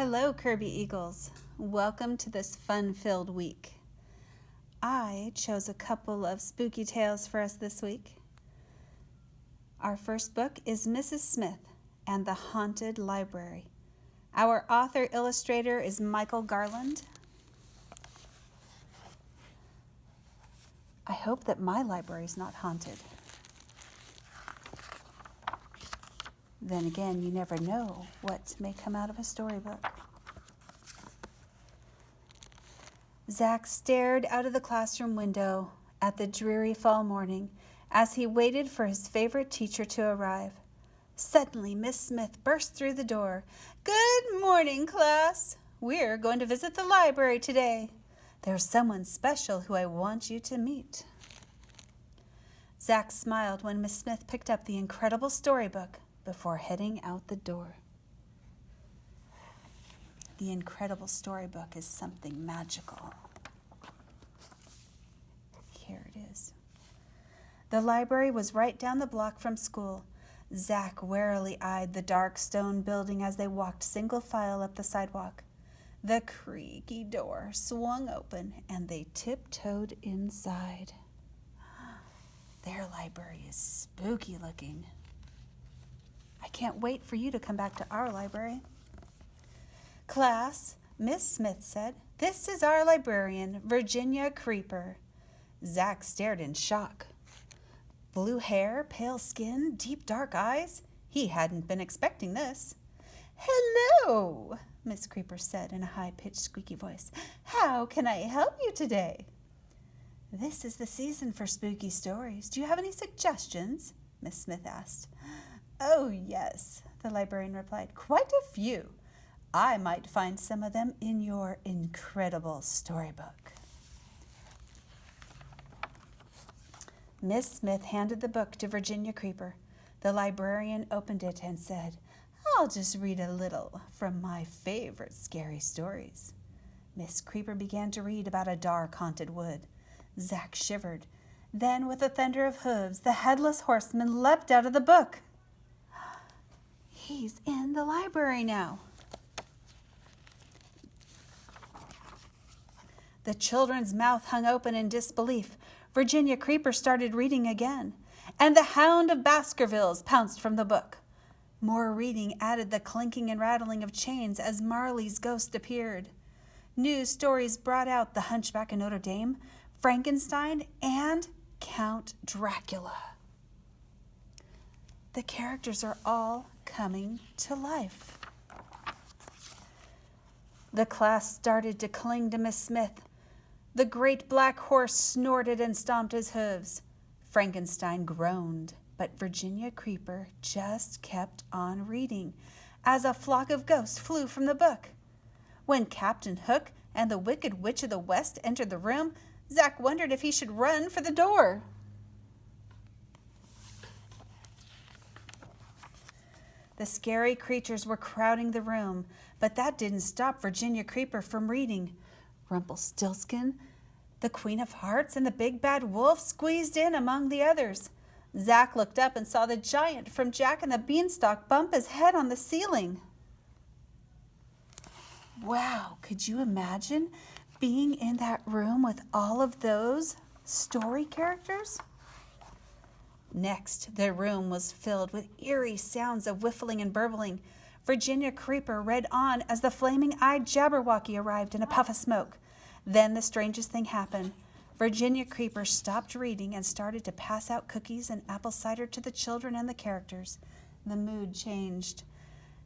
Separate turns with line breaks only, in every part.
Hello, Kirby Eagles. Welcome to this fun-filled week. I chose a couple of spooky tales for us this week. Our first book is Mrs. Smith and the Haunted Library. Our author-illustrator is Michael Garland. I hope that my library is not haunted. Then again, you never know what may come out of a storybook. Zach stared out of the classroom window at the dreary fall morning as he waited for his favorite teacher to arrive. Suddenly, Miss Smith burst through the door. "Good morning, class. We're going to visit the library today. There's someone special who I want you to meet." Zach smiled when Miss Smith picked up the incredible storybook before heading out the door. The incredible storybook is something magical. Here it is. The library was right down the block from school. Zach warily eyed the dark stone building as they walked single file up the sidewalk. The creaky door swung open and they tiptoed inside. Their library is spooky looking. I can't wait for you to come back to our library. "Class," Miss Smith said, "this is our librarian, Virginia Creeper." Zach stared in shock. Blue hair, pale skin, deep dark eyes. He hadn't been expecting this. "Hello," Miss Creeper said in a high-pitched, squeaky voice. "How can I help you today?" "This is the season for spooky stories. Do you have any suggestions?" Miss Smith asked. "Oh, yes," the librarian replied. "Quite a few. I might find some of them in your incredible storybook." Miss Smith handed the book to Virginia Creeper. The librarian opened it and said, "I'll just read a little from my favorite scary stories." Miss Creeper began to read about a dark haunted wood. Zach shivered. Then, with a thunder of hooves, the headless horseman leapt out of the book. He's in the library now. The children's mouth hung open in disbelief. Virginia Creeper started reading again, and the Hound of Baskervilles pounced from the book. More reading added the clinking and rattling of chains as Marley's ghost appeared. New stories brought out the Hunchback of Notre Dame, Frankenstein, and Count Dracula. The characters are all coming to life. The class started to cling to Miss Smith. The great black horse snorted and stomped his hooves. Frankenstein groaned, but Virginia Creeper just kept on reading as a flock of ghosts flew from the book. When Captain Hook and the Wicked Witch of the West entered the room, Zach wondered if he should run for the door. The scary creatures were crowding the room, but that didn't stop Virginia Creeper from reading. Rumpelstiltskin, the Queen of Hearts, and the Big Bad Wolf squeezed in among the others. Zach looked up and saw the giant from Jack and the Beanstalk bump his head on the ceiling. Wow, could you imagine being in that room with all of those story characters? Next, the room was filled with eerie sounds of whiffling and burbling. Virginia Creeper read on as the flaming-eyed Jabberwocky arrived in a puff of smoke. Then the strangest thing happened. Virginia Creeper stopped reading and started to pass out cookies and apple cider to the children and the characters. The mood changed.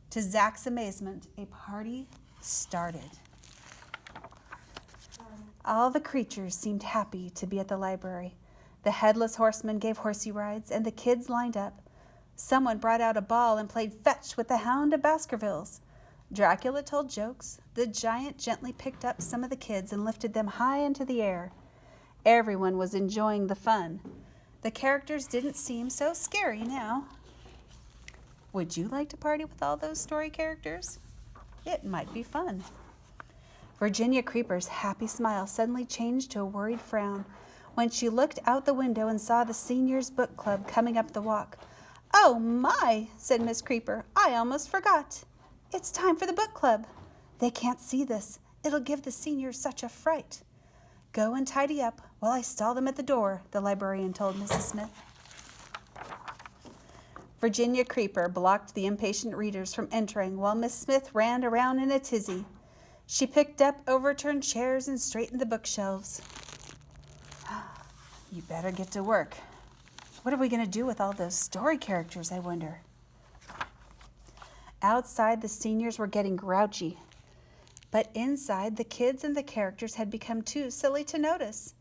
To Zach's amazement, a party started. All the creatures seemed happy to be at the library. The headless horseman gave horsey rides, and the kids lined up. Someone brought out a ball and played fetch with the Hound of Baskervilles. Dracula told jokes. The giant gently picked up some of the kids and lifted them high into the air. Everyone was enjoying the fun. The characters didn't seem so scary now. Would you like to party with all those story characters? It might be fun. Virginia Creeper's happy smile suddenly changed to a worried frown when she looked out the window and saw the seniors' book club coming up the walk. "Oh my," said Miss Creeper, "I almost forgot. It's time for the book club. They can't see this. It'll give the seniors such a fright. Go and tidy up while I stall them at the door, the librarian told Mrs. Smith. Virginia Creeper blocked the impatient readers from entering while Miss Smith ran around in a tizzy. She picked up overturned chairs and straightened the bookshelves. You better get to work. What are we going to do with all those story characters, I wonder? Outside, the seniors were getting grouchy. But inside, the kids and the characters had become too silly to notice.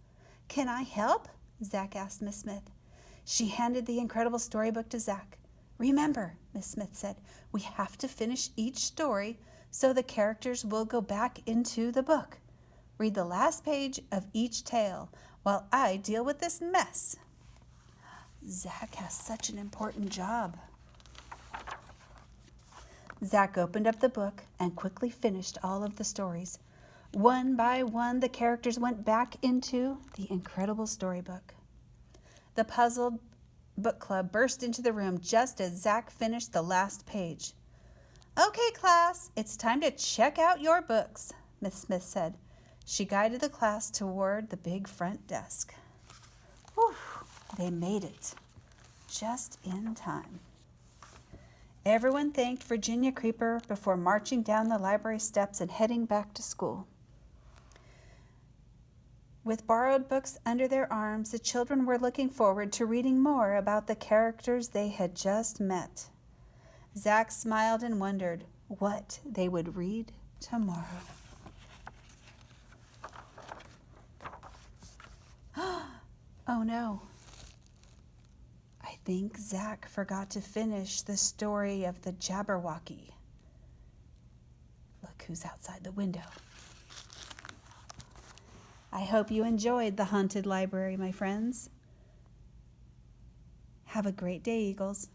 Can I help? Zach asked Miss Smith. She handed the incredible storybook to Zach. Remember, Miss Smith said, we have to finish each story so the characters will go back into the book. Read the last page of each tale while I deal with this mess. Zach has such an important job. Zach opened up the book and quickly finished all of the stories. One by one, the characters went back into the incredible storybook. The puzzled book club burst into the room just as Zach finished the last page. Okay, class, it's time to check out your books, Miss Smith said. She guided the class toward the big front desk. Whew, they made it, just in time. Everyone thanked Virginia Creeper before marching down the library steps and heading back to school. With borrowed books under their arms, the children were looking forward to reading more about the characters they had just met. Zach smiled and wondered what they would read tomorrow. Oh no. I think Zach forgot to finish the story of the Jabberwocky. Look who's outside the window. I hope you enjoyed the Haunted Library, my friends. Have a great day, Eagles.